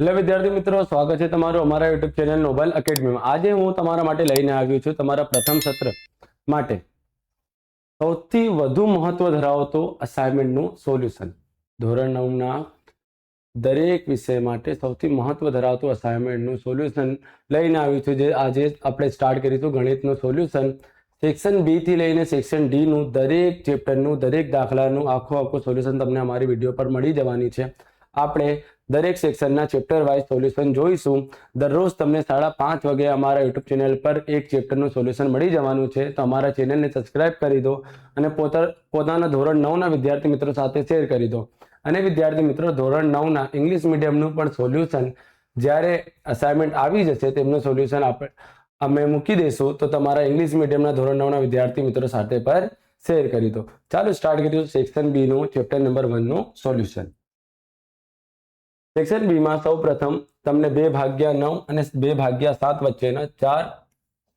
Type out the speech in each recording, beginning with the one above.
એટલે વિદ્યાર્થી મિત્રો, સ્વાગત છે તમારું અમારા યુટ્યુબ ચેનલ નોબલ એકેડમીમાં। આજે હું તમારા માટે લઈને આવ્યો છું તમારા પ્રથમ સત્ર માટે સૌથી વધુ મહત્વ ધરાવતું અસાઇનમેન્ટનું સોલ્યુશન। ધોરણ 9ના દરેક વિષય માટે સૌથી મહત્વ ધરાવતું અસાઇનમેન્ટનું સોલ્યુશન લઈને આવ્યું છું, જે આજે આપણે સ્ટાર્ટ કરીશું। ગણિતનું સોલ્યુશન સેક્શન બી થી લઈને સેક્શન ડી નું દરેક ચેપ્ટરનું દરેક દાખલાનું આખું સોલ્યુશન તમને અમારી વિડીયો પર મળી જવાની છે। આપણે દરેક સેક્શનના ચેપ્ટર વાઇઝ સોલ્યુશન જોઈશું। દરરોજ તમને 5:30 વાગે અમારા યુટ્યુબ ચેનલ પર એક ચેપ્ટરનું સોલ્યુશન મળી જવાનું છે। તો અમારા ચેનલને સબસ્ક્રાઇબ કરી દો અને પોતાના ધોરણ 9ના વિદ્યાર્થી મિત્રો સાથે શેર કરી દો। અને વિદ્યાર્થી મિત્રો, ધોરણ 9ના ઇંગ્લિશ મીડિયમનું પણ સોલ્યુશન જ્યારે અસાઇનમેન્ટ આવી જશે તેમનું સોલ્યુશન અમે મૂકી દઈશું, તો તમારા ઇંગ્લિશ મીડિયમના ધોરણ 9ના વિદ્યાર્થી મિત્રો સાથે પર શેર કરી દો। ચાલો સ્ટાર્ટ કરીશું સેક્શન બી નું ચેપ્ટર નંબર 1 નું સોલ્યુશન। સેક્શન બી માં સૌ પ્રથમ તમને 2/9 અને 2/7 વચ્ચેના 4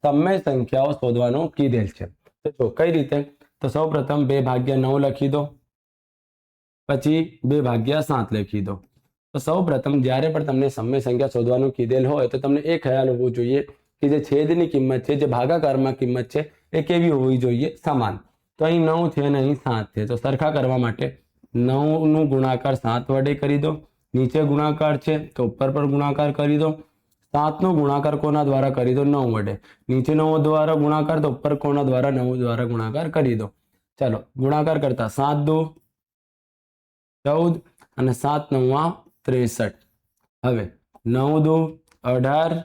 સમય સંખ્યાઓ શોધવાનું કીધેલ છે। તો જો કઈ રીતે, તો સૌ પ્રથમ 2/9 લખી દો, પછી 2/7 લખી દો। તો સૌ પ્રથમ જ્યારે પણ તમને સમય સંખ્યા શોધવાનું કીધેલ હોય તો તમને એ ખ્યાલ હોવો જોઈએ કે જે છેદની કિંમત છે, જે ભાગાકારમાં કિંમત છે, એ કેવી હોવી જોઈએ? સમાન। તો અહીં 9 છે અને અહીં 7 છે, તો સરખા કરવા માટે 9 નું ગુણાકાર 7 વડે કરી દો। નીચે ગુણાકાર છે તો ઉપર પર ગુણાકાર કરી દો। 7 નો ગુણાકાર કોના દ્વારા કરી દો? 9 વડે। નીચે 9 દ્વારા ગુણાકાર તો ઉપર કોના દ્વારા? 9 દ્વારા ગુણાકાર કરી દો। ચાલો ગુણાકાર કરતા 7 દો 14 અને 7 9 63। હવે 9 દો 18,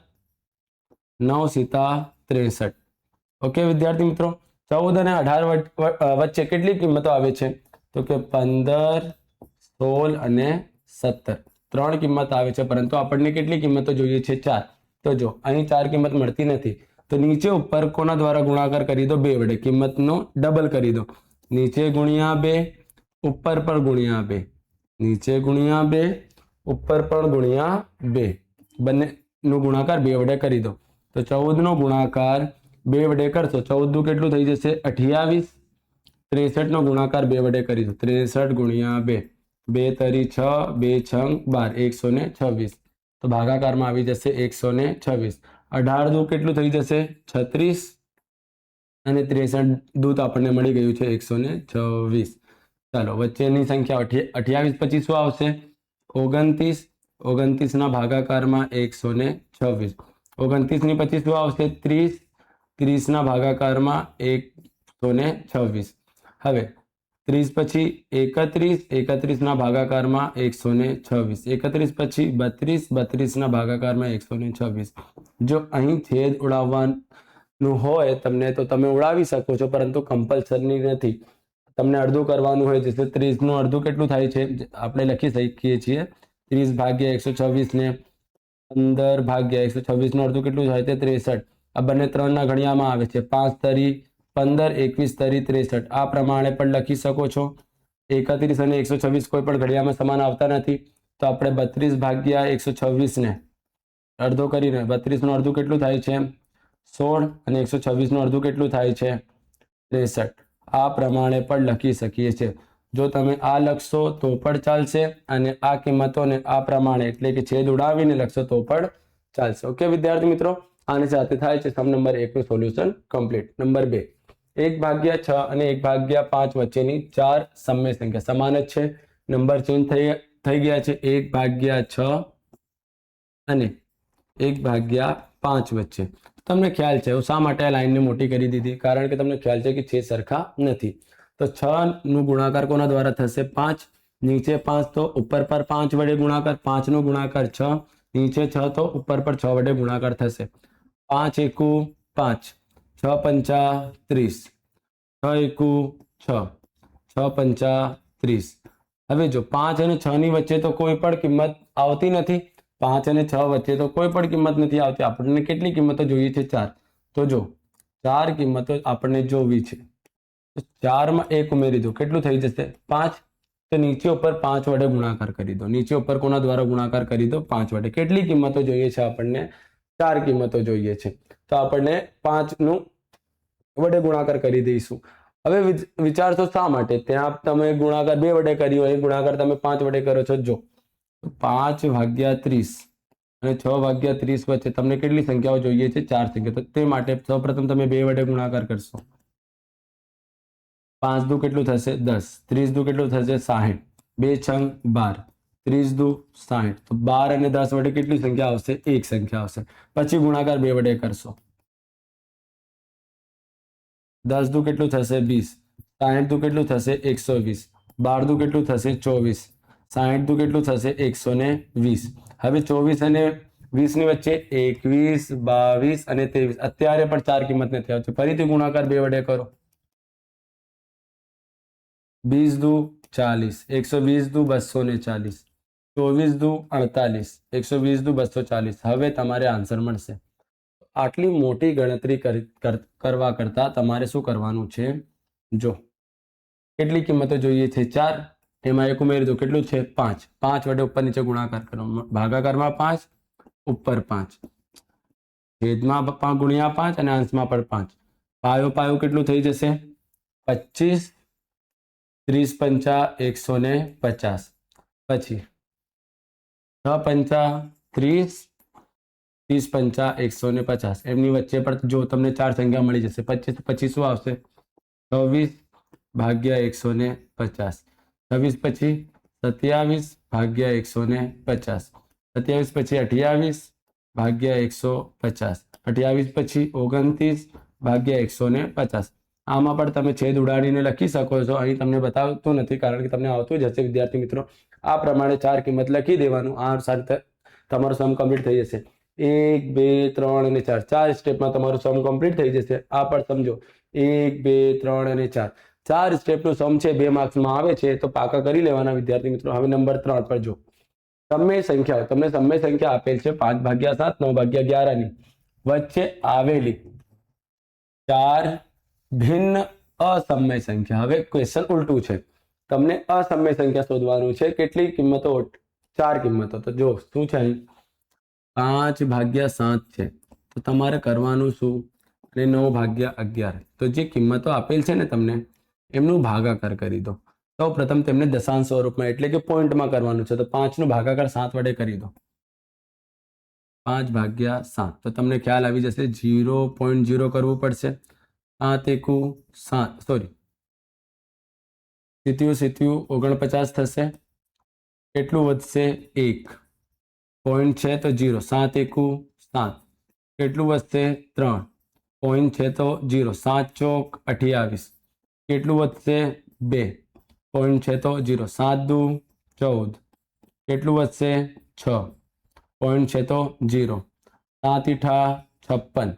9 સીતા 63। ઓકે વિદ્યાર્થી મિત્રો, 14 અને 18 વચ્ચે કેટલી કિંમતો આવે છે? તો કે 15, 16 અને 17 ત્રણ કિંમત આવે છે, પરંતુ આપણને કેટલી કિંમતો જોઈએ છે? 4। તો જો અહીં 4 કિંમત મળતી નથી, તો નીચે ઉપર કોના દ્વારા ગુણાકાર કરી દો? 2 વડે। કિંમતનો ડબલ કરી દો। નીચે ગુણ્યા 2, ઉપર પર ગુણ્યા 2, નીચે ગુણ્યા 2, ઉપર પર ગુણ્યા 2, બંનેનો ગુણાકાર 2 વડે કરી દો। તો 14 નો ગુણાકાર 2 વડે કરશો, 14 નું કેટલું થઈ જશે? 28। 63 નો ગુણાકાર 2 વડે કરી દો, 63 ગુણ્યા 2, 2 તરી 6, 2 છંગ 12, 126। તો ભાગાકારમાં આવી જશે 126। 18 દુ કેટલું થઈ જશે? 36 અને 63 દૂત આપણને મળી ગયું છે 126। ચાલો વચ્ચેની સંખ્યા 28 પછી શું આવશે? 29। 29 ના ભાગાકારમાં 126। 29 ની પછી શું આવશે? 30। 30 ના ભાગાકારમાં 126। હવે 30 પછી 31। 31 ના ભાગાકારમાં 126। 31 પછી 32। 32 ના ભાગાકારમાં 126। જો અહીં છેદ ઉડાવવાનું હોય તમને તો તમે ઉડાવી શકો છો, પરંતુ કમ્પલસરી નથી। તમને અડધું કરવાનું હોય, જैसे 30 નું અડધું કેટલું થાય છે? આપણે લખી શકીએ છીએ 30 ભાગ્યા 126 ને 15 ભાગ્યા 126 નું અડધું કેટલું થાય? તે 63। આ બંને 3 ના ઘડિયામાં આવે છે। 5 તરી 15, 21 તરી 63। આ પ્રમાણે પણ લખી શકો છો। 31 અને 126 કોઈ પણ ઘડિયામાં સમાન આવતા નથી, તો આપણે 32 ભાગ્યા 126 ને અડધો કરીને 32 નું અડધું કેટલું થાય છે? 16 અને 126 નું અડધું કેટલું થાય છે? 63। આ પ્રમાણે પણ લખી શકીએ છીએ। જો તમે આ લખશો તો પણ ચાલશે, અને આ કિંમતોને આ પ્રમાણે એટલે કે છેદ ઉડાવીને લખશો તો પણ ચાલશે। ઓકે વિદ્યાર્થી મિત્રો, આની સાથે થાય છે સમ નંબર 1 નું સોલ્યુશન કમ્પ્લીટ। નંબર 2, 1/6 અને 1/5 વચ્ચેની 4 સમય સંખ્યા સમાન જ છે, નંબર ચેન્જ થઈ ગયા છે। 1/6 અને 1/5 વચ્ચે તમને ખ્યાલ છે હું શા માટે આ લાઈનને મોટી કરી દીધી? કારણ કે તમને ખ્યાલ છે કે છેદ સરખા નથી। તો 6 નું ગુણાકાર કોના દ્વારા થશે? 5। નીચે 5 તો ઉપર પર 5 વડે ગુણાકાર, 5 નો ગુણાકાર 6, નીચે 6 તો ઉપર પર 6 વડે ગુણાકાર થશે। 5 એકુ 5, 6 પંચા 30, 6 એકુ 6, 6 પંચા 30। હવે જો 5 અને 6 ની વચ્ચે તો કોઈ પણ કિંમત આવતી નથી। 5 અને 6 વચ્ચે તો કોઈ પણ કિંમત નથી આવતી। આપણને કેટલી કિંમતો જોઈએ છે? 4। તો જો 4 કિંમતો આપણને જોવી છે, તો 4 માં 1 ઉમેરી દો, કેટલું થઈ જશે? 5। તો નીચે ઉપર 5 વડે ગુણાકાર કરી દો। નીચે ઉપર કોના દ્વારા ગુણાકાર કરી દો? 5 વડે। કેટલી કિંમતો જોઈએ છે આપણને? 4 કિંમતો જોઈએ છે, તો આપણને 5 નું વડે ગુણાકાર કરી દઈશું। હવે વિચારશો શા માટે? ત્યાં તમે ગુણાકાર 2 વડે કર્યો, એ ગુણાકાર તમે 5 વડે કરો છો। જો તો 5 ભાગ્યા 30 અને 6 ભાગ્યા 30 વચ્ચે તમને કેટલી સંખ્યાઓ જોઈએ છે? 4 સંખ્યા. તો તે માટે સૌપ્રથમ તમે 2 વડે ગુણાકાર કરશો. 5 દુ કેટલું થશે? 10. 30 દુ કેટલું થશે? 60. 2 છંગ 12. 30 દુ 60. તો 12 અને 10 વડે કેટલી સંખ્યા આવશે? એક સંખ્યા આવશે. પછી ગુણાકાર 2 વડે કરશો. 10 દુ કેટલું થશે? 20. 60 દુ કેટલું થશે? 120. 12 દુ કેટલું થશે? 24. 60 દુ કેટલું થશે? 120. હવે 24 અને 20 ની વચ્ચે 21, 22 અને 23. અત્યારે પણ 4 કિંમત નથી આવતી. ફરીથી ગુણાકાર 2 વડે કરો. 20 દુ 40. 120 દુ 240. 24 દુ 48. 120 દુ 240. હવે તમારે આન્સર મળશે. આટલી મોટી ગણતરી કરવા કરતા તમારે શું કરવાનું છે? જો કેટલી કિંમતો જોઈએ છે? 4. એમાં એક ઉમેરી દો. કેટલું છે? 5. 5 વડે ઉપર નીચે ગુણાકાર કરો. ભાગાકારમાં 5, ઉપર 5, છેદમાં ગુણ્યા 5 અને અંશમાં પણ 5. પાયો પાયો કેટલું થઈ જશે? 25. 30 પંચા 150. પછી 6 પંચા 30, 30 પંચા 150. એમની વચ્ચે પણ જો તમને 4 સંખ્યા મળી જશે. 25 પછી શું આવશે? 26 ભાગ્યા 150. 26 પછી 27 ભાગ્યા 150. 27 પછી 28 ભાગ્યા 150. 28 પછી 29 ભાગ્યા 150. આમાં પણ તમે છેદ ઉડાડીને લખી શકો છો. અહીં તમને બતાવતું નથી કારણ કે તમને આવતું જ હશે વિદ્યાર્થી મિત્રો. આ પ્રમાણે 4 કિંમત લખી દેવાનું. આ સાથે તમારું સમ કમ્પ્લીટ થઈ જશે. 1, 2, 3 અને 4. 4 સ્ટેપમાં તમારું સમ કમ્પ્લીટ થઈ જશે. આ પણ સમજો. 1, 2, 3 અને 4. 4 સ્ટેપનું સમ છે, 2 માર્ક્સમાં આવે છે તો પાકા કરી લેવાના વિદ્યાર્થી મિત્રો. હવે નંબર 3 પર જો સમય સંખ્યાઓ, તમને સમય સંખ્યા આપેલ છે 5 ભાગ્યા 7, 9 ભાગ્યા 11 ની વચ્ચે આવેલી 4 ભિન્ન અસમય સંખ્યા. હવે ક્વેશ્ચન ઉલટું છે. તમને અસમય સંખ્યા શોધવાનું છે. કેટલી કિંમતો? 4 કિંમતો. તો જો શું છે અહીં? 5 ભાગ્યા 7 છે તો તમારે કરવાનું શું? અને 9 ભાગ્યા 11. તો જે કિંમતો આપેલ છે ને તમને એમનું ભાગાકાર કરી દો. સૌ પ્રથમ તેમને દશાંશ સ્વરૂપમાં એટલે કે પોઈન્ટમાં કરવાનું છે. તો 5 નો ભાગાકાર 7 વડે કરી દો. 5 ભાગ્યા 7. તો તમને ખ્યાલ આવી જશે 0.0 કરવું પડશે. 7 એકુ 7, સોરી, સિત્યુ 49 થશે. કેટલું વધશે? 1 પોઈન્ટ છે તો 0. 7 એકુ 7. કેટલું વધશે? 3 પોઈન્ટ છે તો 0. 7 ચોક 28. કેટલું વધશે? 2 પોઈન્ટ છે તો 0. 7 દુ 14. કેટલું વધશે? 6 પોઈન્ટ છે તો 0. 7 ઈઠા 56.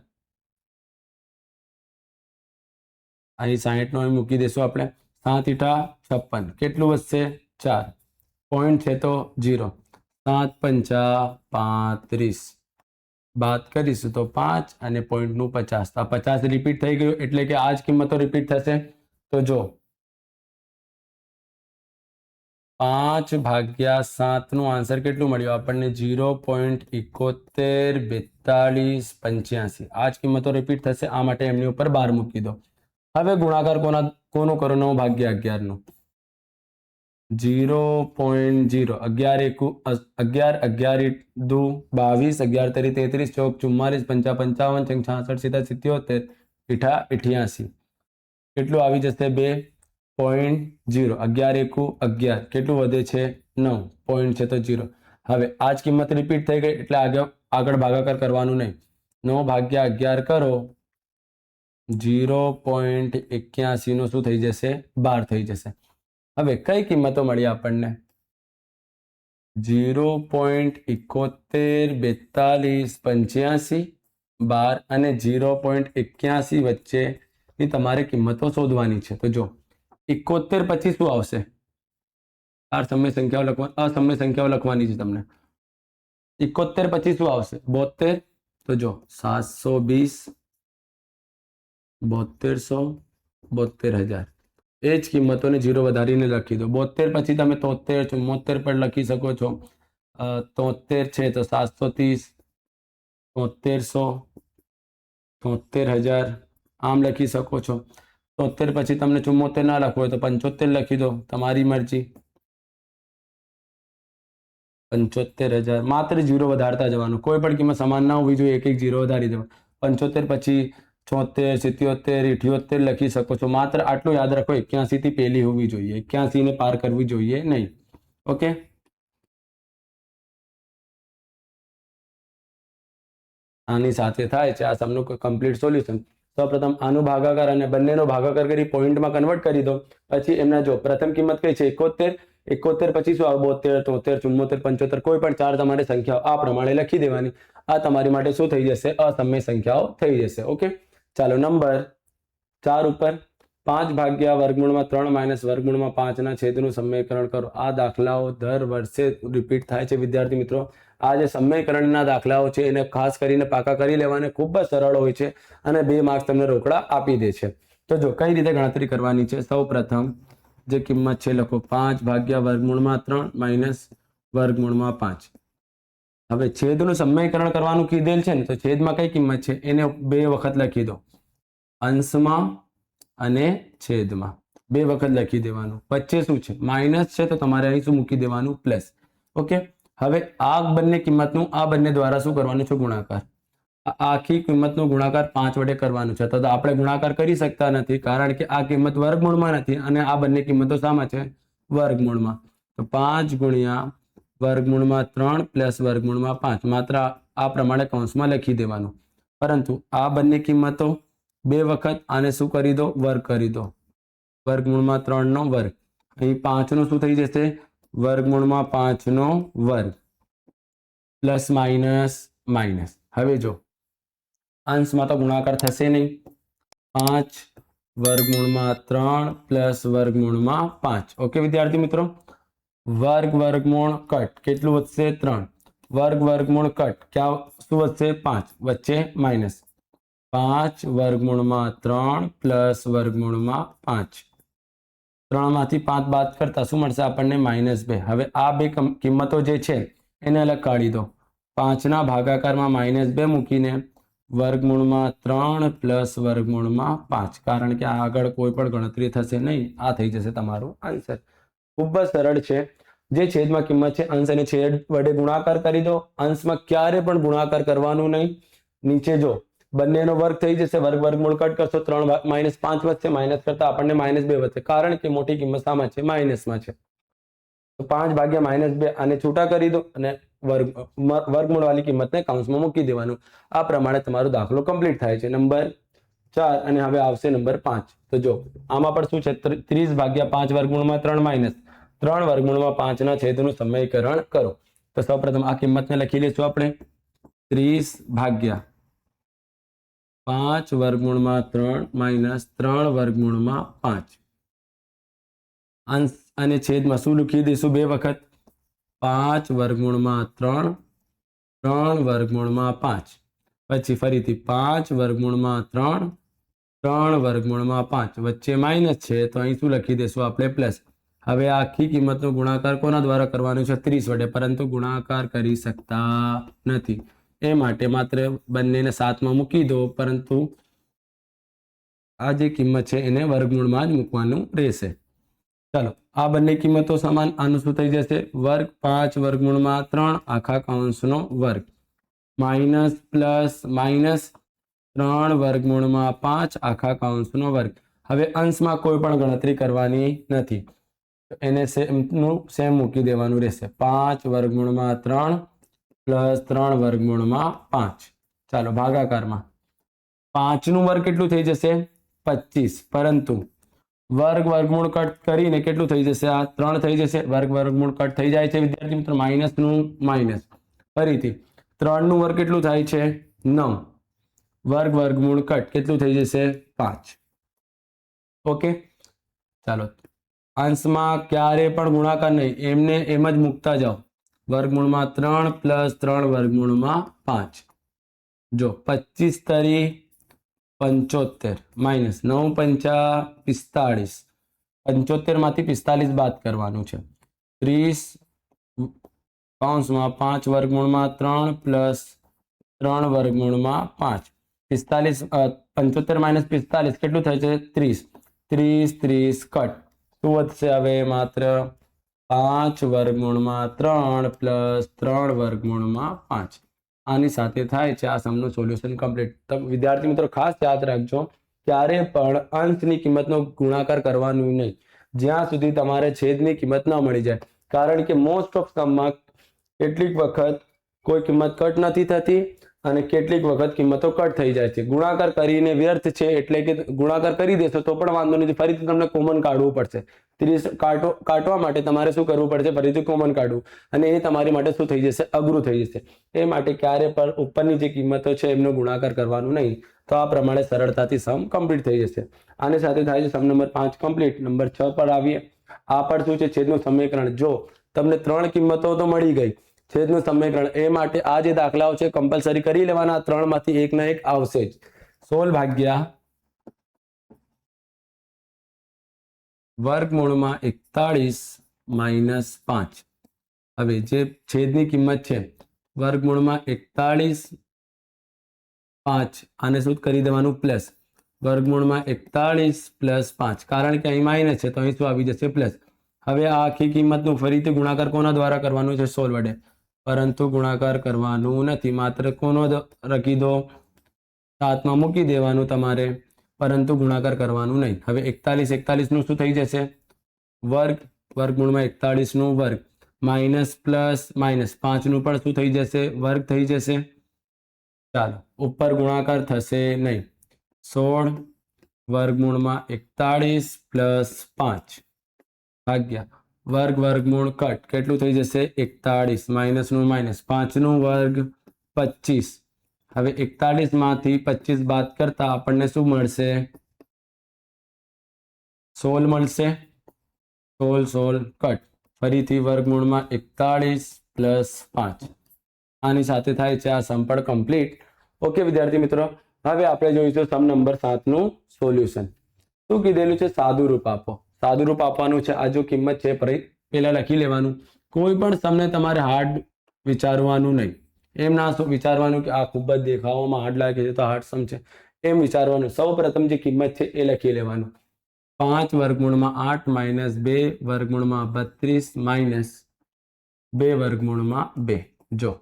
અહીં 60 નો મૂકી દેશું આપણે. 7 ઈઠા 56. કેટલું વધશે? 4 પોઈન્ટ છે તો 0. 7 પંચા 35. બાદ કરીશું તો 5 અને પોઈન્ટનું 50. આ 50 રિપીટ થઈ ગયું એટલે કે આ જ કિંમતો રિપીટ થશે. તો જો 5 ભાગ્યા 7 નું આન્સર કેટલું મળ્યું આપણને? 0.714285. આ જ કિંમતો રિપીટ થશે. આ માટે એમની ઉપર 12 મૂકી દો. હવે ગુણાકાર કોનો કરો? 9 ભાગ્યા 11 નો. 0.0. 11 એકુ 11, 11 દુ 22, 11 તરી 33, ચોક 44, પંચા 55, ચંગ 66, સીધા 77, ઈઠા 88. કેટલું આવી જશે? 2.0. 11 એકુ 11. કેટલું વધે છે? 9 પોઈન્ટ છે તો 0. હવે આ જ કિંમત રિપીટ થઈ ગઈ એટલે આગળ ભાગાકાર કરવાનું નહીં. 9 ભાગ્યા 11 કરો. 0.81 નો શું થઈ જશે? 12 થઈ જશે. હવે કઈ કિંમતો મળી આપણને? 0.714285, 12 અને 0.81 વચ્ચેની તમારે કિંમતો શોધવાની છે. તો જો 71 પછી શું આવશે? અસમય સંખ્યાઓ લખવાની છે તમને. 71 પછી શું આવશે? 72. તો જો 720, 7200, 72000. એ જ કિંમતોને 0 વધારીને લખી દો. 72 પછી તમે 73, 74 પર લખી શકો છો. 73 છે તો 730, 7300, 73000 આમ લખી શકો છો. 73 પછી તમને 74 ના લખવું હોય તો 75 લખી દો. તમારી મરજી. 75,000 માત્ર 0 વધારતા જવાનું, કોઈ પણ કિંમત સમાન ના હોવી જોઈએ, એક એક 0 વધારી દેવાનું. 75 પછી 76, 77, 78 લખી શકો છો. માત્ર આટલું યાદ રાખો, 81 થી પહેલી હોવી જોઈએ, 81 ને પાર કરવી જોઈએ નહીં. ઓકે, આની સાથે થાય છે આ સમનું કમ્પ્લીટ સોલ્યુશન. સૌપ્રથમ આનું ભાગાકાર અને બંનેનો ભાગાકાર કરી પોઈન્ટમાં કન્વર્ટ કરી દો. પછી એમના જો પ્રથમ કિંમત કઈ છે 71, 71 પછી શું આવે 72, 73, 74, 75, કોઈ પણ 4 તમારે સંખ્યાઓ આ પ્રમાણે લખી દેવાની. આ તમારી માટે શું થઈ જશે? અસમય સંખ્યાઓ થઈ જશે. ઓકે, ચાલો નંબર 4 ઉપર 5 ભાગ્યા વર્ગમૂળમાં 3 માઇનસ વર્ગમૂળમાં 5 ના છેદનું સમીકરણ કરો. આ દાખલાઓ દર વર્ષે રિપીટ થાય છે વિદ્યાર્થી મિત્રો. આ જે સમીકરણના દાખલાઓ છે એને ખાસ કરીને પાકા કરી લેવાને, ખૂબ જ સરળ હોય છે અને 2 માર્ક્સ તમને રોકડા આપી દે છે. તો જો કઈ રીતે ગણતરી કરવાની છે, સૌ પ્રથમ જે કિંમત છે લખો 5 ભાગ્યા વર્ગમૂળમાં 3 માઇનસ વર્ગમૂળમાં 5. હવે છેદનું સમીકરણ કરવાનું કીધેલ છે ને, તો છેદમાં કઈ કિંમત છે એને 2 વખત લખી દો, અંશમાં અને છેદમાં 2 વખત લખી દેવાનું. વચ્ચે શું છે માઇનસ છે, તો તમારે અહીં શું મૂકી દેવાનું? પ્લસ. ઓકે, હવે આ બંને કિંમતનું આ બંને દ્વારા શું કરવાનું છે? ગુણાકાર. આખી કિંમતનો ગુણાકાર 5 વડે કરવાનું છે. તો આપણે ગુણાકાર કરી શકતા નથી, કારણ કે આ કિંમત વર્ગમૂળમાં નથી અને આ બંને કિંમતો શામાં છે? વર્ગમૂળમાં. તો 5 ગુણ્યા વર્ગમૂળમાં 3 પ્લસ વર્ગમૂળમાં 5 માત્ર આ પ્રમાણે કૌંસમાં લખી દેવાનું. પરંતુ આ બંને કિંમતો 2 વખત આને શું કરી દો? વર્ગ કરી દો. વર્ગમૂળમાં 3 નો વર્ગ, અહીં 5 નો શું થઈ જશે? વર્ગમૂળમાં 5 નો વર્ગ પ્લસ માઇનસ માઇનસ. હવે જો અંશમાં તો ગુણાકાર થશે નહીં. 5 વર્ગમૂળમાં 3 પ્લસ વર્ગમૂળમાં 5. ઓકે વિદ્યાર્થી મિત્રો, વર્ગ વર્ગમૂળ કટ કેટલું વધશે? 3. વર્ગ વર્ગમૂળ કટ ક્યાં શું વધશે? 5. વચ્ચે માઇનસ. 5 વર્ગમૂળમાં 3 પ્લસ વર્ગમૂળમાં 5. 3 માંથી 5 બાદ કરતા શું મળશે આપણને? -2. હવે આ બે કિંમતો જે છે એને અલગ કાઢી દો. 5 ના ભાગાકારમાં -2 મૂકીને વર્ગમૂળમાં 3 પ્લસ વર્ગમૂળમાં 5, કારણ કે આગળ કોઈ પણ ગણતરી થશે નહીં. આ થઈ જશે તમારું આન્સર. ખૂબ જ સરળ છે. જે છેદમાં કિંમત છે અંશ અને છેદ વડે ગુણાકાર કરી દો. અંશમાં ક્યારે પણ ગુણાકાર કરવાનું નહીં. નીચે જો બંનેનો વર્ગ થઈ જશે, વર્ગ વર્ગમૂળ કટ કરશો 3 -5 વધશે, માઇનસ કરતા આપણને -2 વધશે, કારણ કે મોટી કિંમત શામાં છે? માઇનસમાં છે. તો 5 ભાગ્યા -2 આને છૂટા કરી દો અને વર્ગમૂળ વાળી કિંમતને કૌંસમાં મૂકી દેવાનું. આ પ્રમાણે તમારો દાખલો કમ્પ્લીટ થાય છે. નંબર 4 અને હવે આવશે નંબર 5. તો જો આમાં પણ શું છે? 30 ભાગ્યા 5 વર્ગમૂળમાં 3 માઇનસ 3 વર્ગમૂળમાં 5 ના છેદનું સમીકરણ કરો. તો સૌપ્રથમ આ કિંમતને લખી લઈશું આપણે. 30 ભાગ્યા 5 વર્ગમૂળમાં 3 માઇનસ 3 વર્ગમૂળમાં 5. અંશ અને છેદમાં શું લખી દઈશું? 2 વખત. 5 વર્ગમૂળમાં 3 3 વર્ગમૂળમાં 5. પછી ફરીથી 5 વર્ગમૂળમાં 3 3 વર્ગમૂળમાં 5. વચ્ચે માઇનસ છે તો અહીં શું લખી દઈશું આપણે? પ્લસ. હવે આખી કિંમતનો ગુણાકાર કોના દ્વારા કરવાનો છે? 30 વડે, પરંતુ ગુણાકાર કરી શકતા નથી. એ માટે માત્ર બંનેને 7 માં મૂકી દો, પરંતુ આ જે કિંમત છે એને વર્ગમૂળમાં જ મૂકવાનું રહેશે. ચાલો આ બંને કિંમતો સમાન, આનું શું થઈ જશે? વર્ગ 5 વર્ગમૂળમાં 3 આખા કૌંસનો વર્ગ માઇનસ પ્લસ માઇનસ 3 વર્ગમૂળમાં 5 આખા કૌંસનો વર્ગ. હવે અંશમાં કોઈ પણ ગણતરી કરવાની નથી, એને સેમ મૂકી દેવાનું રહેશે. 5 વર્ગમૂળમાં 3 પ્લસ 3 વર્ગમૂળમાં 5. ચાલો ભાગાકારમાં 5 નું વર્ગ કેટલું થઈ જશે? 25. પરંતુ વર્ગ વર્ગમૂળ કટ કરીને કેટલું થઈ જશે? આ 3 થઈ જશે. વર્ગ વર્ગમૂળ કટ થઈ જાય છે વિદ્યાર્થી મિત્રો. માઇનસ નું માઇનસ. ફરીથી 3 નું વર્ગ કેટલું થાય છે? 9. વર્ગ વર્ગમૂળ કટ કેટલું થઈ જશે? 5. ઓકે, ચાલો અંશમાં ક્યારે પણ ગુણાકાર નહીં, એમને એમ જ મૂકતા જાઓ. વર્ગમૂળમાં 3 પ્લસ 3 વર્ગમૂળમાં 5. જો 25 તરી 75 માઇનસ 9 પંચા 45. 75 માંથી 45 બાદ કરવાનું છે. 30 કૌંસમાં 5 વર્ગમૂળમાં 3 પ્લસ 3 વર્ગમૂળમાં 5. 75 માઇનસ 45 કેટલું થાય છે? 30. 30 30 કટ શું વધશે? હવે માત્ર 5 વર્ગમૂળમાં 3 પ્લસ 3 વર્ગમૂળમાં 5 આની સાથે થાય છે આ સમનું સોલ્યુશન કમ્પ્લીટ. તો વિદ્યાર્થી મિત્રો ખાસ યાદ રાખજો, ક્યારે પણ અંશની કિંમતનો ગુણાકાર કરવાનું નહીં જ્યાં સુધી તમારે છેદની કિંમત ન મળી જાય. કારણ કે મોસ્ટ ઓફ સમમાં કેટલીક વખત કોઈ કિંમત કટ નથી થતી અને કેટલીક વખત કિંમતો કટ થઈ જાય છે. ગુણાકાર કરીને વ્યર્થ છે, એટલે કે ગુણાકાર કરી દેશો તો પણ વાંધો નથી, ફરીથી તમને કોમન કાઢવું પડશે. 30 કાઢવા માટે તમારે શું કરવું પડશે? ફરીથી કોમન કાઢવું, અને એ તમારી માટે શું થઈ જશે? અઘરું થઈ જશે. એ માટે ક્યારે પણ ઉપરની જે કિંમતો છે એમનો ગુણાકાર કરવાનું નહીં. તો આ પ્રમાણે સરળતાથી સમ કમ્પ્લીટ થઈ જશે. આની સાથે થાય છે સમ નંબર 5 કમ્પ્લીટ. નંબર 6 પર આવીએ. આ પણ શું છે? છેદનું સમીકરણ. જો તમને 3 કિંમતો તો મળી ગઈ, છેદનું સમીકરણ, એ માટે આ જે દાખલાઓ છે કમ્પલસરી કરી લેવાના. 3 માંથી એક ના એક આવશે જ. 16 ભાગ્યા વર્ગમૂળમાં 41 માઇનસ 5. હવે જે છેદની કિંમત છે વર્ગમૂળમાં 41 5, આને શું કરી દેવાનું? પ્લસ. વર્ગમૂળમાં 41 પ્લસ 5, કારણ કે અહીં માઇનસ છે તો અહીં શું આવી જશે? પ્લસ. હવે આ આખી કિંમતનું ફરીથી ગુણાકાર કોના દ્વારા કરવાનું છે? 16 વડે. પરંતુ ગુણાકાર કરવાનું નથી, માત્ર કોનો રાખી દો? 7 માં મૂકી દેવાનું તમારે, પરંતુ ગુણાકાર કરવાનું નહીં. હવે 41 નું શું થઈ જશે? વર્ગ. વર્ગમૂળમાં 41 નું વર્ગ, માઇનસ પ્લસ માઇનસ 5 નું પણ શું થઈ જશે? વર્ગ થઈ જશે. ચાલો, ઉપર ગુણાકાર થશે નહીં. 16 વર્ગમૂળમાં 41 પ્લસ 5 ભાગ્યા વર્ગ વર્ગમૂળ કટ કેટલું થઈ જશે? 41 માઇનસ નું માઇનસ 5 નું વર્ગ 25. હવે 41 માંથી 25 બાદ કરતા આપણને શું મળશે? 16 મળશે. 16 કટ ફરીથી વર્ગમૂળમાં 41 પ્લસ 5. આની સાથે થાય છે આ સમ પણ કમ્પ્લીટ. ઓકે વિદ્યાર્થી મિત્રો, હવે આપણે જોઈશું સમ નંબર 7 નું સોલ્યુશન. શું કીધેલું છે? સાદું રૂપ આપો. સાદું રૂપ આપવાનું છે. આ જો કિંમત છે પહેલા લખી લેવાનું. કોઈ પણ સમને તમારે હાર્ડ વિચારવાનું નહીં. એમ ના વિચારવાનું કે આ ખૂબ જ દેખાવામાં હાર્ડ લાગે છે તો હાર્ડ સમ છે, એમ વિચારવાનું. સૌ પ્રથમ જે કિંમત છે એ લખી લેવાનું. 5 વર્ગમૂળમાં 8 માઇનસ 2 વર્ગમૂળમાં 32 માઇનસ 2 વર્ગમૂળમાં 2. જો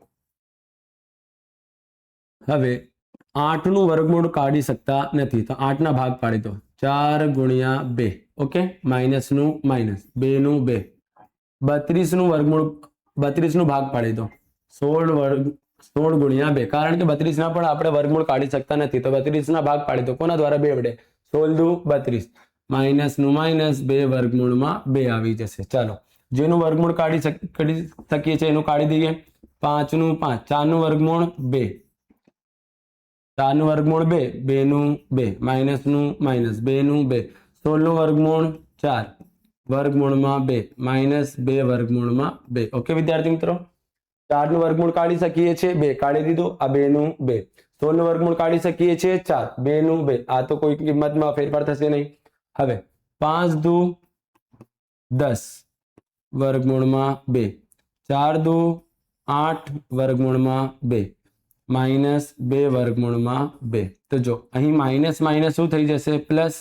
હવે 8 નું વર્ગમૂળ કાઢી શકતા નથી તો 8 ના ભાગ પાડી દો. 4 ગુણ્યા 2. ઓકે, માઇનસ નું માઇનસ, 2 નું 2. 32 નું વર્ગમૂળ, 32 નું ભાગ પાડી દો. 16 ગુણ્યા 2, કારણ કે 32 ના પણ આપણે વર્ગમૂળ કાઢી શકતા નથી તો 32 ના ભાગ પાડી દો. કોના દ્વારા? 2 વડે. 16 દુ 32, માઇનસ નું માઇનસ, 2 વર્ગમૂળમાં 2 આવી જશે. ચાલો, જેનું વર્ગમૂળ કાઢી શકીએ છીએ એનું કાઢી દઈએ. 5 નું 5, 4 નું વર્ગમૂળ 2, 4 નું વર્ગમૂળ 2, 2 નું 2, માઇનસ નું માઇનસ, 2 નું 2. 16 નું વર્ગમૂળ 4, વર્ગમૂળમાં 2, માઇનસ 2 વર્ગમૂળમાં 2. ઓકે વિદ્યાર્થી મિત્રો, 4 નું વર્ગમૂળ કાઢી શકીએ છીએ, 2 કાઢી દીધું. આ 2 નું 2. 16 નું વર્ગમૂળ કાઢી શકીએ છીએ 4, 2 નું 2. આ તો કોઈ કિંમતમાં ફેરફાર થશે નહીં. હવે 5 દુ 10 વર્ગમૂળમાં 2, 4 દુ 8 વર્ગમૂળમાં 2, માઇનસ 2 વર્ગમૂળમાં 2. તો જો અહીં માઇનસ માઇનસ શું થઈ જશે? પ્લસ.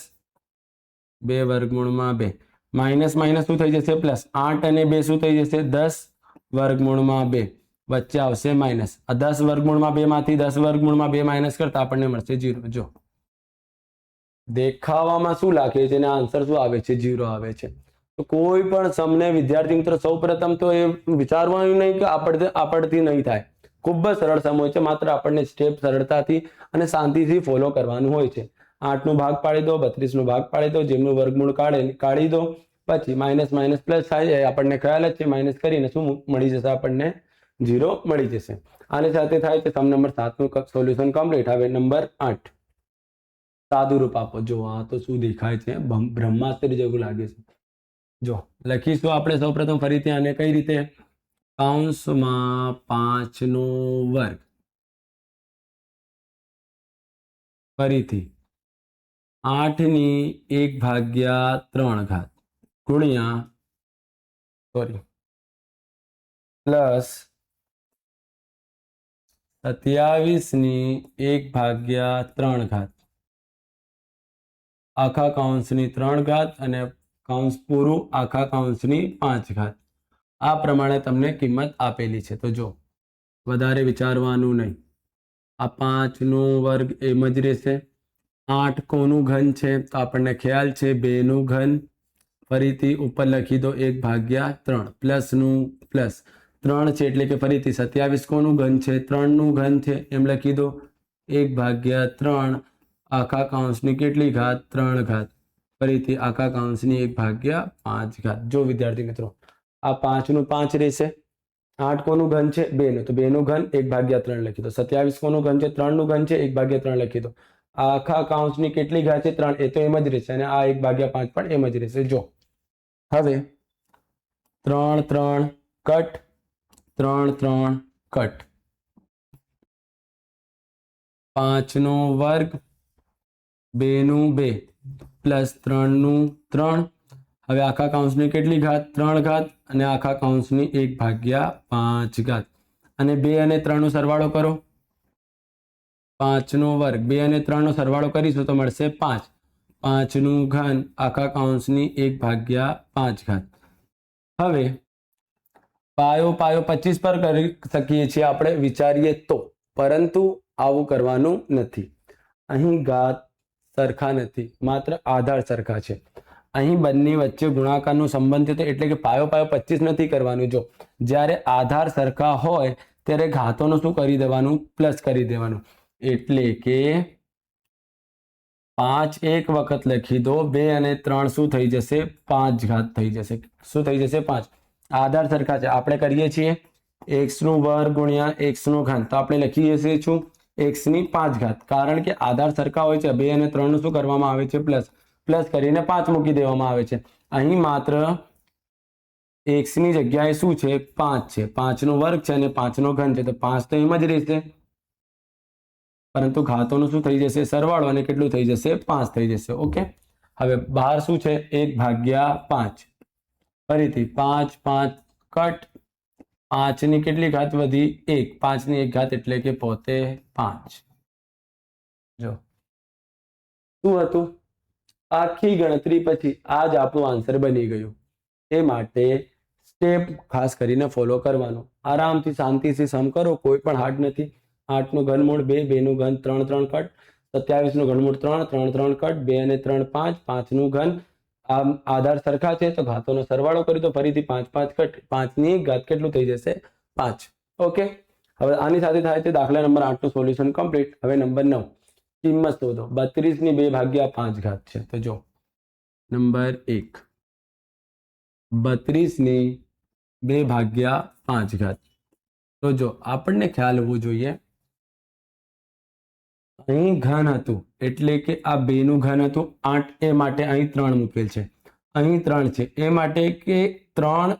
2 વર્ગમૂળમાં 2 માઇનસ માઇનસ શું થઈ જશે? પ્લસ. 8 અને 2 શું થઈ જશે? 10 વર્ગમૂળમાં 2. વચ્ચે આવશે માઇનસ. આ 10 વર્ગમૂળમાં 2 માંથી 10 વર્ગમૂળમાં 2 માઇનસ કરતા આપણને મળશે 0. જો દેખાવામાં શું લાગે છે અને આન્સર શું આવે છે? 0 આવે છે. તો કોઈ પણ સમને વિદ્યાર્થી મિત્રો સૌ પ્રથમ તો એ વિચારવાનું નહીં કે આપણથી નહીં થાય. ખૂબ જ સરળ સમ હોય છે, માત્ર આપણને સ્ટેપ સરળતાથી અને શાંતિથી ફોલો કરવાનું હોય છે. 8 નો ભાગ પાડી દો, 32 નો ભાગ પાડી દો, જેમનું વર્ગમૂળ કાઢી દો, પછી માઇનસ માઇનસ પ્લસ થાય, આપણને ખ્યાલ જ છે. માઇનસ કરીને શું મળી જશે? આપણને 0 મળી જશે. આની સાથે થાય છે સમ નંબર 7 નું સોલ્યુશન કમ્પ્લીટ. હવે નંબર 8, સાદું રૂપ આપો. જો આ તો શું દેખાય છે? બ્રહ્માસ્ત્ર જેવું લાગે છે. જો લખીશું આપણે સૌ પ્રથમ ફરીથી આને કઈ રીતે? કૌંસમાં 5 નો વર્ગ, ફરીથી 8 ની 1/3 ગુણ્યા પ્લસ 27 ની 1/3 આખા કૌંસની 3 ઘાત અને કૌંસ પૂરું આખા કૌંસની 5 ઘાત. આ પ્રમાણે તમને કિંમત આપેલી છે. તો જો વધારે વિચારવાનું નહીં. આ 5નો વર્ગ એમ જ રહેશે. 8 કોનું ઘન છે તો આપણને ખ્યાલ છે 2નું ઘન. ફરીથી ઉપર લખી દો 1/3 પ્લસનું પ્લસ 3 છે એટલે કે ફરીથી 27 કોનું ઘન છે 3નું ઘન છે એમ લખી દો 1/3 આખા કૌંસની કેટલી ઘાત 3 ઘાત ફરીથી આખા કૌંસની 1/5 ઘાત. જો વિદ્યાર્થી મિત્રો આ 5નું 5 રહેશે. 8 કોનું ઘન છે 2નું તો 2નું ઘન 1/3 લખી દો. 27 કોનું ઘન છે 3નું ઘન છે 1/3 લખી દો. આખા કૌંસની કેટલી ઘાત છે 3 એ તો એમ જ રહેશે અને આ 1/5 પણ એમ જ રહેશે. જો હવે 3 3 કટ 3 3 કટ 5નો વર્ગ 2નું 2 પ્લસ 3નું 3. હવે આખા કૌંસની કેટલી ઘાત 3 ઘાત અને આખા કૌંસની 1/5 ઘાત અને 2 અને 3નો સરવાળો કરો. 5નો વર્ગ 2 અને 3નો સરવાળો કરીશું તો મળશે 5. 5નું ઘન આખા કૌંસની 1/5 ઘાત. હવે પાયો 25 પર કરી શકીએ છીએ આપણે વિચારીએ તો, પરંતુ આવું કરવાનું નથી. અહીં ઘાત સરખા નથી, માત્ર આધાર સરખા છે. અહીં બંને વચ્ચે ગુણાકારનો સંબંધ છે એટલે કે પાયો 25 નથી કરવાનું. જો જ્યારે આધાર સરખા હોય ત્યારે ઘાતોનું શું કરી દેવાનું પ્લસ કરી દેવાનું. એટલે કે 5 એક વખત લખી દો 2 અને 3 શું થઈ જશે 5 ઘાત થઈ જશે. શું થઈ જશે 5. આધાર સરખા છે આપણે કરીએ છીએ x² ગુણ્યા x નો ઘન તો આપણે લખીએ છીએ શું x ની 5 ઘાત. કારણ કે આધાર સરખા હોય છે 2 અને 3 નું શું કરવામાં આવે છે પ્લસ કરીને 5 મૂકી દેવામાં આવે છે. અહીં માત્ર x ની જગ્યાએ શું છે 5 છે. 5નો વર્ગ છે અને 5નો ઘન છે તો 5 તો એમ જ રહેશે, પરંતુ ઘાતોનું શું થઈ જશે સરવાળો અને કેટલું થઈ જશે 5 થઈ જશે. ઓકે. હવે બહાર શું છે 1/5. ફરીથી 5 5 કટ 5ની કેટલી ઘાત વધી 1. 5ની 1 ઘાત એટલે કે પોતે 5. જો શું હતું આખી ગણતરી પછી આ જ આપણું આન્સર બની ગયું. એ માટે સ્ટેપ ખાસ કરીને ફોલો કરવાનો. આરામથી શાંતિથી સમ કરો, કોઈ પણ હાર્ડ નથી. 8નું ઘનમૂળ 2, 2નું ઘન 3 3 કટ 27નું ઘનમૂળ 3 3 3 કટ 2 અને 3 5, 5નું ઘન આમ આધાર સરખા છે તો ઘાતોનો સરવાળો કરી તો ફરીથી 5 5 કટ 5ની 1 ઘાત કેટલું થઈ જશે 5. ઓકે. હવે આની સાથે થાય છે દાખલા નંબર 8 નું સોલ્યુશન કમ્પ્લીટ. હવે નંબર 9 કિંમત શોધો. 32ની 2/5 ઘાત છે તો જો નંબર 1 32ની 2/5 ઘાત. તો જો આપણને ખ્યાલ હોવો જોઈએ અહીં ઘન હતું એટલે કે આ 2નું ઘન હતું 8 એ માટે અહીં 3 મૂકેલ છે. અહીં 3 છે એ માટે કે 3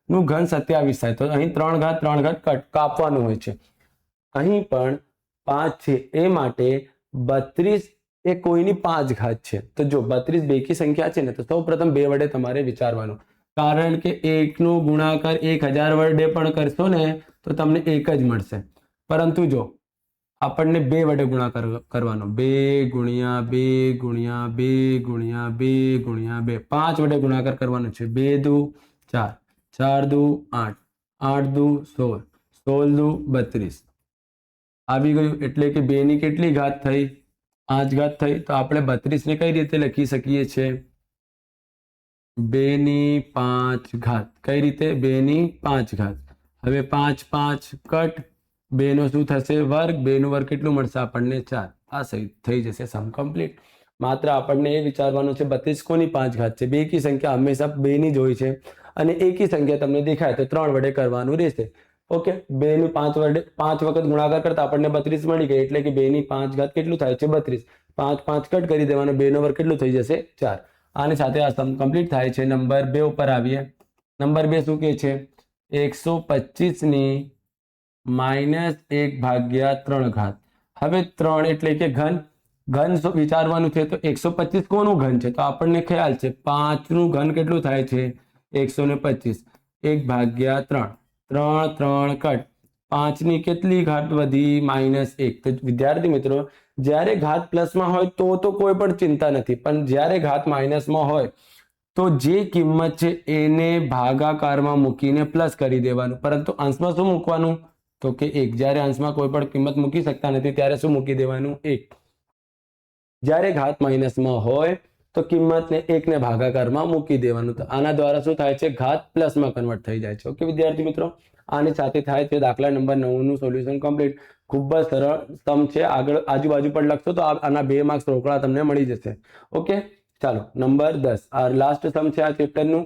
નું ઘન 27 થાય તો અહીં 3 ઘાત કાપવાનું હોય છે. અહીં પણ 5 છે એ માટે 32 એ કોઈની 5 ઘાત છે. તો જો 32 બેકી સંખ્યા છે ને તો સૌ પ્રથમ 2 વડે તમારે વિચારવાનું. કારણ કે 1નો ગુણાકાર 1000 વડે પણ કરશો ને તો તમને 1 જ મળશે. પરંતુ જો આપણને 2 વડે ગુણાકાર કરવાનો 2 ગુણ્યા 2 ગુણ્યા 2 ગુણ્યા 2 ગુણ્યા 2 5 વડે ગુણાકાર કરવાનો છે. 2 દુ 4 4 દુ 8 8 દુ 16 16 દુ 32 આવી ગયું. એટલે કે 2 ની કેટલી ઘાત થઈ 5 ઘાત થઈ. તો આપણે 32 ને કઈ રીતે લખી શકીએ છીએ 2ની 5 ઘાત. કઈ રીતે 2ની 5 ઘાત. હવે 5 5 કટ 2 નો શું થશે વર્ગ 2 નું વર્ગ કેટલું મળશે આપણને 4. આ સહી થઈ જશે સમ કમ્પ્લીટ. માત્ર આપણને એ વિચારવાનું છે 32 કોની 5 ઘાત છે. બેકી સંખ્યા હંમેશા 2 ની જ હોય છે અને એકી સંખ્યા તમને દેખાય તો 3 વડે કરવાનું રહેશે. ઓકે. 2 નું 5 વડે 5 વખત ગુણાકાર કરતા આપણને 32 મળી ગઈ એટલે કે 2ની 5 ઘાત કેટલું થાય છે 32. 5 5 કટ કરી દેવાનો 2 નો વર્ગ કેટલું થઈ જશે 4. આની સાથે આ સમ કમ્પ્લીટ થાય છે. નંબર 2 ઉપર આવીએ. નંબર 2 શું કહે છે 125ની -1/3 ઘાત. હવે 3 એટલે કે ઘન વિચારવાનું છે તો 125 કોનું ઘન છે તો આપણને ખ્યાલ છે 5 નું ઘન કેટલું થાય છે 125 1/3 3 3 કટ 5ની કેટલી ઘાત વધી -1. તો વિદ્યાર્થી મિત્રો જ્યારે ઘાત પ્લસમાં હોય તો કોઈ પણ ચિંતા નથી, પણ જ્યારે ઘાત માઇનસમાં હોય તો જે કિંમત છે એને ભાગાકારમાં મૂકીને પ્લસ કરી દેવાનું, પરંતુ અંશમાં શું મૂકવાનું? તો કે 1. જ્યારે અંશમાં કોઈ પણ કિંમત મૂકી શકતા નથી ત્યારે શું મૂકી દેવાનું? 1. જ્યારે ઘાત માઇનસમાં હોય તો કિંમતને 1 ને ભાગાકારમાં મૂકી દેવાનું. તો આના દ્વારા શું થાય છે? ઘાત પ્લસમાં કન્વર્ટ થઈ જાય છે. ઓકે વિદ્યાર્થી મિત્રો, આની સાથે થાય છે દાખલા નંબર 9 નું સોલ્યુશન કમ્પ્લીટ. ખૂબ જ સરળ સમ છે. આગળ આજુબાજુ પર લખશો તો આના 2 માર્ક્સ રોકડા તમને મળી જશે. ઓકે ચાલો નંબર 10 આ લાસ્ટ સમ છે આ ચેપ્ટરનું.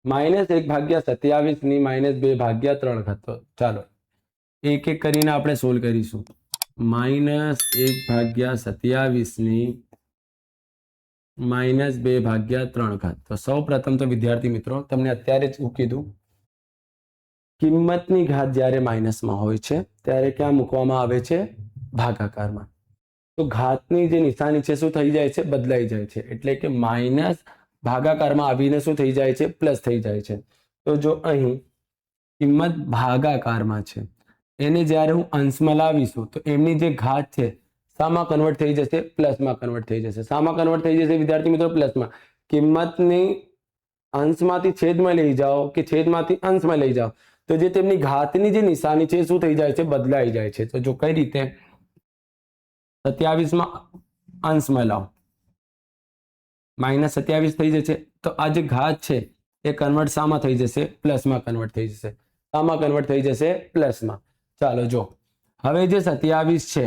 -1/27 ની -2/3 તો ચાલો એક એક કરીને આપણે સોલ્વ કરીશું. -1/27 ની -2/3 તો સૌ પ્રથમ તો વિદ્યાર્થી મિત્રો તમને અત્યારે જ હું કીધું, કિંમતની ઘાત જ્યારે માઇનસમાં હોય છે ત્યારે ક્યાં મૂકવામાં આવે છે? ભાગાકારમાં. તો ઘાતની જે નિશાની છે શું થઈ જાય છે? બદલાઈ જાય છે. એટલે કે માઇનસ ભાગાકારમાં આવીને શું થઈ જાય છે? પ્લસ થઈ જાય છે. તો જો અહીં કિંમત ભાગાકારમાં છે, એને જ્યારે હું અંશમાં લાવીશું તો એમની જે ઘાત છે શામાં કન્વર્ટ થઈ જશે? પ્લસમાં કન્વર્ટ થઈ જશે. શામાં કન્વર્ટ થઈ જશે વિદ્યાર્થી મિત્રો? પ્લસમાં. કિંમતની અંશમાંથી છેદમાં લઈ જાઓ કે છેદમાંથી અંશમાં લઈ જાઓ તો જે તેમની ઘાતની જે નિશાની છે શું થઈ જાય છે? બદલાઈ જાય છે. તો જો કઈ રીતે? 27 માં અંશમાં લાવો, -27 થઈ જશે. તો આ જે ઘાત છે એ કન્વર્ટ શામાં થઈ જશે? પ્લસમાં કન્વર્ટ થઈ જશે. શામાં કન્વર્ટ થઈ જશે? પ્લસમાં. ચાલો જો હવે જે 27 છે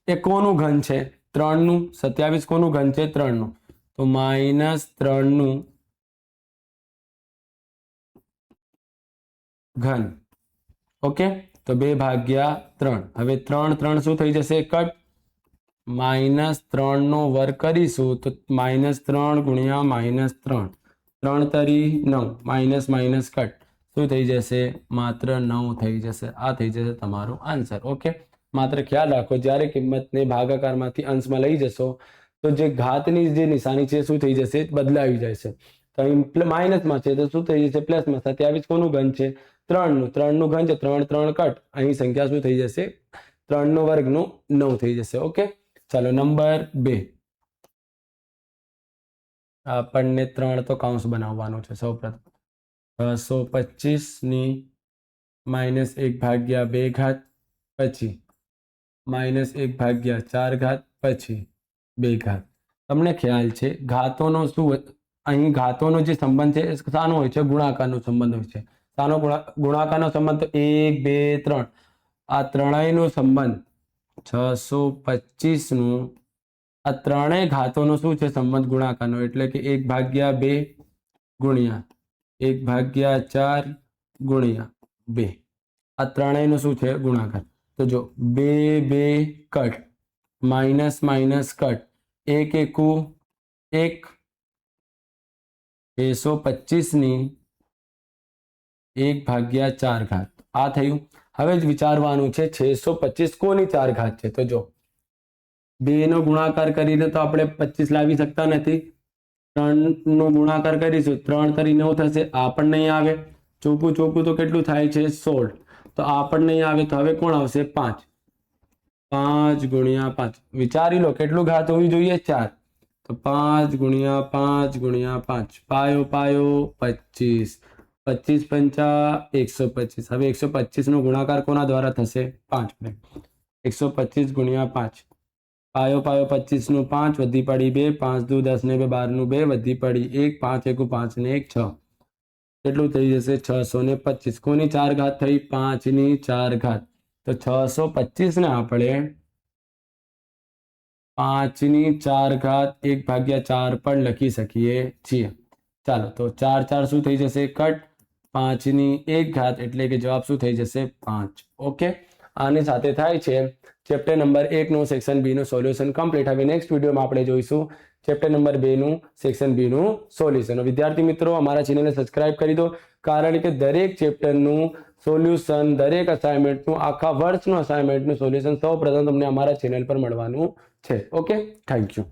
એ કોનું ઘન છે? 3 નું. 27 કોનું ઘન છે? 3 નું. તો -3 નું ઘન. ઓકે તો 2/3. હવે 3 3 શું થઈ જશે? કટ. -3 નો વર્ગ કરીશું તો -3 × -3 3 તરી 9 માઇનસ માઇનસ કટ શું થઈ જશે? માત્ર 9 થઈ જશે. આ થઈ જશે તમારો આન્સર. ઓકે માત્ર ખ્યાલ રાખો જ્યારે કિંમતને ભાગાકારમાંથી અંશમાં લઈ જશો તો જે ઘાતની જે નિશાની છે શું થઈ જશે? બદલાવી જાય છે. તો અહીં માઇનસમાં છે તો શું થઈ જશે? પ્લસમાં. 27 કોનું ઘન છે? 3 નું. 3 નું ઘન છે. 3 3 કટ. અહીં સંખ્યા શું થઈ જશે? 3 નો વર્ગનું 9 થઈ જશે. ઓકે ચાલો નંબર 2. આપણને 3 તો કૌંસ બનાવવાનું છે. સૌ પ્રથમ 625 ની -1/2 પછી -1/4 પછી 2 તમને ખ્યાલ છે ઘાતોનો શું અહીં ઘાતોનો જે સંબંધ છે શાનો હોય છે? ગુણાકારનો સંબંધ હોય છે. શાનો ગુણાકારનો સંબંધ? તો 1 2 3 આ ત્રણેયનો સંબંધ 625 નું આ ત્રણેય ઘાતોનો શું છે? સંબંધ ગુણાકારનો. એટલે કે 1/2 ગુણ્યા 1/4 ગુણ્યા 2 આ ત્રણેયનો શું છે? ગુણાકાર. તો જો 2 2 કટ માઇનસ માઇનસ કટ 1 એકુ 1 625 ની 1/4 આ થયું. હવે જ વિચારવાનું છે 625 કોની 4 ઘાત છે? તો જો 2 નો ગુણાકાર કરીને તો આપણે 25 લાવી શકતા નથી. 3 નો ગુણાકાર કરીશું 3 તરી 9 થશે. આ પણ નહીં આવે. ચોખ્ખું ચોખ્ખું તો કેટલું થાય છે? 16. તો આ પણ નહીં આવે. તો હવે કોણ આવશે? 5. 5 × 5 વિચારી લો કેટલું ઘાત હોવી જોઈએ? 4. તો 5 × 5 × 5 પાયો પાયો 25 25 પંચા 125. હવે 125 નો ગુણાકાર કોના દ્વારા થશે? 5 વડે. 125 × 5 પાયો પાયો 25 નું 5 વધી પડી 2 5 દુ 10 ને 2 12 નું 2 વધી પડી 1 5 એકુ 5 ને 1 6 કેટલું થઈ જશે? 625. કોની 4 ઘાત થઈ? 5 ની 4 ઘાત. તો 625 ને આપણે 5 ની 4 ઘાત 1/4 પણ લખી શકીએ છીએ. ચાલો તો 4 4 શું થઈ જશે? કટ. 5 ની 1 ઘાત એટલે કે જવાબ શું થઈ જશે? 5. ઓકે આની સાથે થાય છે ચેપ્ટર નંબર 1 નું સેક્શન બી નું સોલ્યુશન કમ્પ્લીટ. હવે નેક્સ્ટ વિડીયોમાં આપણે જોઈશું ચેપ્ટર નંબર 2 નું સેક્શન બી નું સોલ્યુશન. વિદ્યાર્થી મિત્રો અમારા ચેનલને સબસ્ક્રાઇબ કરી દો, કારણ કે દરેક ચેપ્ટરનું સોલ્યુશન, દરેક અસાઇનમેન્ટનું, આખા વર્ષનું અસાઇનમેન્ટનું સોલ્યુશન સૌપ્રથમ તમને અમારા ચેનલ પર મળવાનું છે. Okay thank you.